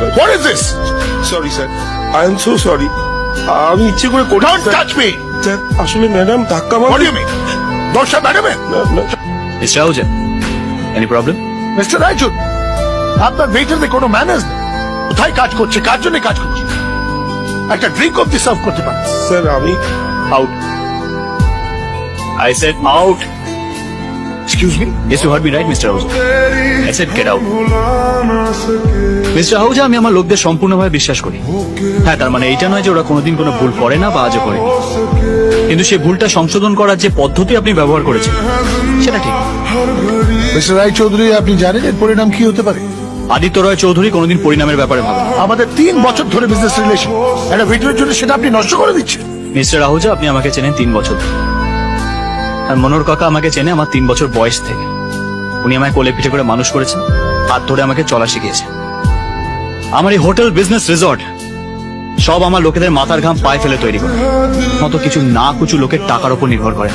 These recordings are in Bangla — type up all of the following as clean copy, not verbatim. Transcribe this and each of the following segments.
What is this? Sorry sir, I am so sorry. আমি ইচ্ছে করে করি। Don't touch me! স্যার আসলে ম্যাডাম ধাক্কা What do মারে। you mean? দোষটা ম্যাডামের? Mister Ahuja, any problem? Mister Raichur, আপনার ওয়েটারদের কোনো ম্যানেজ নেই। কোথায় কাজ করছে, কার জন্য কাজ করছে? একটা ড্রিঙ্ক অব্দি সার্ভ করতে পারে। স্যার আমি Out. I said out. Excuse me? Yes, you heard me right, Mr. Ahuja. I said get out. Mister Ahuja, আমি আমার লোকদের সম্পূর্ণভাবে বিশ্বাস করি। হ্যাঁ, তার মানে এইটা নয় যে ওরা কোনোদিন কোনো ভুল করে না বা আজও করে, কিন্তু সেই ভুলটা সংশোধন করার যে পদ্ধতি আপনি ব্যবহার করেছেন সেটা ঠিক। মিস্টার রায়চৌধুরী, আপনি জানেন এর পরিণাম কি হতে পারে? আদিত্য রয় চৌধুরী কোনোদিন পরিণামের ব্যাপারে ভাবেন না। আমাদের 3 বছর ধরে বিজনেস রিলেশন, একটা ওয়েটারের জন্য সেটা আপনি নষ্ট করে দিচ্ছেন। মিস্টার আহুজা, আপনি আমাকে চেনেন 3 বছর ধরে। আর মনোর কাকা আমাকে চেনে আমার 3 বছর বয়স থেকে। উনি আমায় কোলে পিঠে করে মানুষ করেছেন, হাত ধরে আমাকে চলা শিখিয়েছেন। আমার এই হোটেল, বিজনেস, রিসর্ট সব আমার লোকেদের মাথার ঘাম পায়ে ফেলে তৈরি করে, মতো কিছু না কিছু লোকের টাকার উপর নির্ভর করে।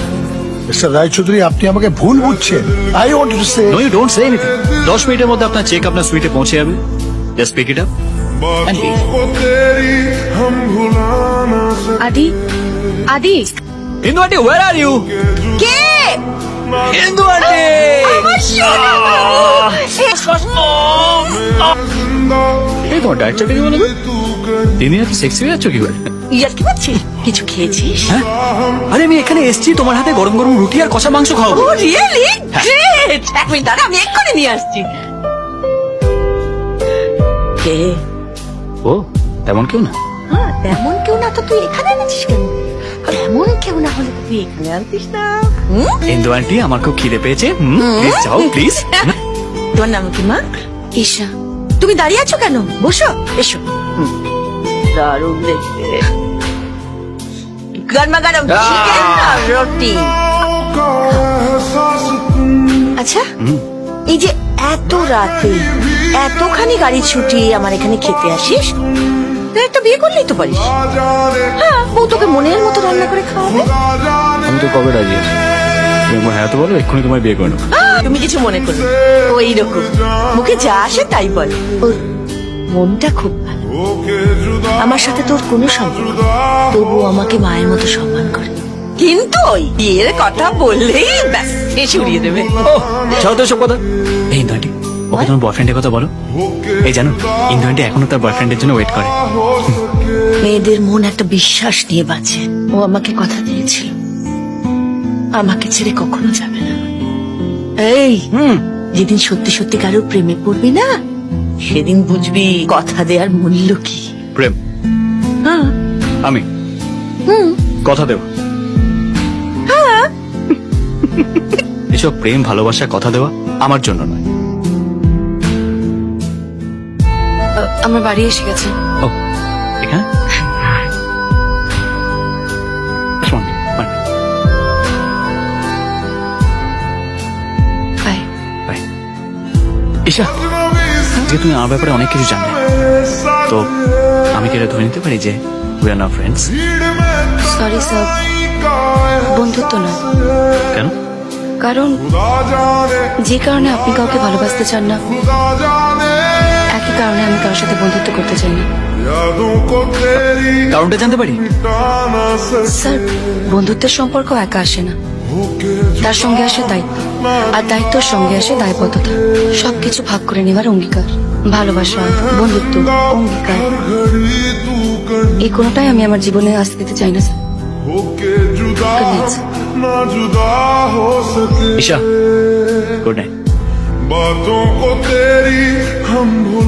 মিস্টার রায়চৌধুরী, আপনি আমাকে ভুল বুঝছেন। I want to say no, you don't say anything. 10 মিনিটের মধ্যে আপনার চেক আপনার সুইটে পৌঁছে যাবে। Just pick it up and leave. Adi, Adi, হিন্দু আন্টি, ওয়্যার আর ইউ? কে? হিন্দু আন্টি! আমার সোনা এই তোমার ডায়েট চার্টে কি বলে? দিনে এত সেক্সি হয়ে যাচ্ছ কি করে? ইয়ার কি পাচ্ছিস? কিছু খেয়েছিস? হ্যাঁ? আরে আমি এখানে এসেছি তোমার হাতে গরম গরম রুটি আর কষা মাংস খাওয়াবো। ও রিয়েলি? গ্রেট! এক মিনিট দাঁড়া, আমি এক্ষুনি নিয়ে আসছি। কে? ও, তেমন কেউ না। হ্যাঁ, তেমন কেউ না তো তুই এখানে এনেছিস কেন? তেমন কেউ না হলে তুই এখানে আনতিস না। হিন্দু আন্টি, আমার খুব খিদে পেয়েছে। প্লিজ যাও, প্লিজ। তোমার নাম কি মা? ঈশা। তুমি দাঁড়িয়ে আছো কেন? বসো, এসো। দারুণ দেখতে। গরমা গরম চিকেন আর রুটি। আচ্ছা, এই যে এত রাতে এতখানি গাড়ি ছুটি আমার এখানে খেতে আসিস, তুই একটা বিয়ে করলেই তো পারিস। হ্যাঁ, ও তোকে মনের মতো রান্না করে খাওয়াবে। আমি তো কবে রাজি আছি। তুমি একবার হ্যাঁ তো বলো, এক্ষুনি তোমায় বিয়ে করে নেবো। তুমি কিছু মনে করো, ওই রকম মুখে যা আসে তাই বলে। ওর মনটা খুব ভালো। আমার সাথে তোর কোনো সম্পর্ক নেই, তবু আমাকে মায়ের মতো সম্মান করে। কিন্তু ওই বিয়ের কথা বললেই ব্যাস এসে উড়িয়ে দেবে। ছাড়ো তো এসব কথা। এই হিন্দু আন্টি, ওকে তোমার বয়ফ্রেন্ডের কথা বলো। এই জানো, হিন্দু আন্টি এখনো তার বয়ফ্রেন্ডের জন্য ওয়েট করে। মেয়েদের মন একটা বিশ্বাস নিয়ে বাঁচে। ও আমাকে কথা দিয়েছিল, আমাকে ছেড়ে কখনো যাবে না। এই যেদিন সত্যি সত্যি কারোর প্রেমে পড়বি না, সেদিন বুঝবি কথা দেওয়ার মূল্য কি। প্রেম? হ্যাঁ, আমি কথা দেব? এসব প্রেম ভালোবাসা কথা দেওয়া আমার জন্য নয়। আমার বাড়ি এসে গেছে। ও, এখানে? Come on, come on. Bye. Bye. Isha, যে তুমি আমার ব্যাপারে অনেক কিছু জানো, তো আমি কি এটা ধরে নিতে পারি যে we are now friends? Sorry sir, বন্ধুত্ব নয়। কেন? কারণ যে কারণে আপনি কাউকে ভালোবাসতে চান না, একই কারণে আমি কারোর সাথে বন্ধুত্ব করতে চাই না। কারণটা জানতে পারি? স্যার, বন্ধুত্বের সম্পর্ক একা আসে না, তার সঙ্গে আসে দায়িত্ব, আর দায়িত্বর সঙ্গে আসে দায়বদ্ধতা। সবকিছু ভাগ করে নেওয়ার অঙ্গীকার। ভালোবাসা, বন্ধুত্ব, অঙ্গীকার, এই কোনোটাই আমি আমার জীবনে আসতে দিতে চাই না sir. Good night, sir. Isha, good night. बातों को तेरी हम भुला